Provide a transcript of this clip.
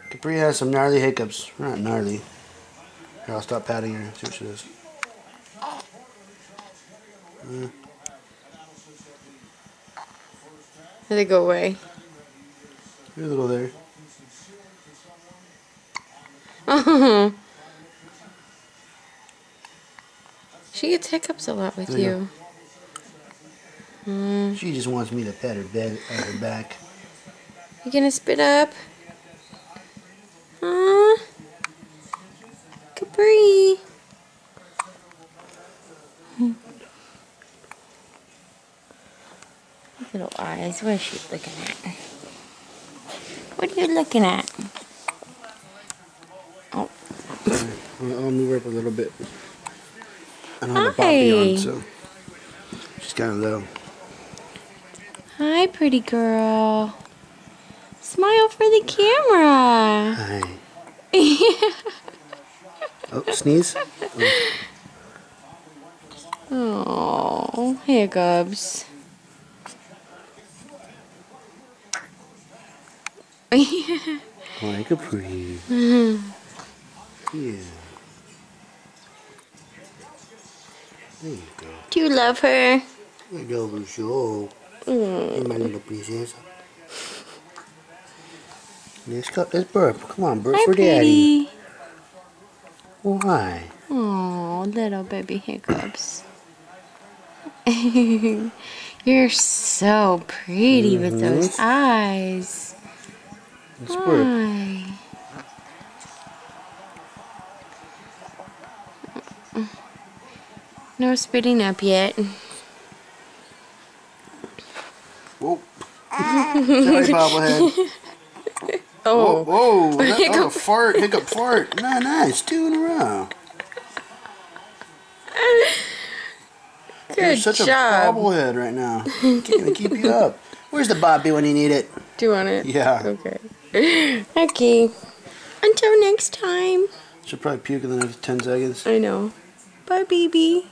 Kapri has some gnarly hiccups. Not gnarly. Here, I'll stop patting her. See what she does. Did they go away? You're a little there. Oh. She gets hiccups a lot with you. She just wants me to pet her back. You gonna spit up? Kapri. Little eyes. What is she looking at? What are you looking at? Oh. I'll move her up a little bit. I don't have the boppy on, so she's kind of low. Hi, pretty girl. Smile for the camera. Hi. Oh, sneeze. Oh, hiccups. Like a pretty. Yeah. There you go. Do you love her? I love her so. Hey, my little princess. Let's burp. Come on, burp for Daddy. Oh, hi. Oh, little baby hiccups. You're so pretty with those eyes. Let's burp. Hi. No spitting up yet. Whoa. Sorry, bobblehead. Oh. Whoa. That was a fart. Hiccup fart. Nice. 2 in a row. You're such a bobblehead right now. Can't even keep you up. Where's the boppy when you need it? Do you want it? Yeah. Okay. Okay. Until next time. She'll probably puke in the next 10 seconds. I know. Bye, baby.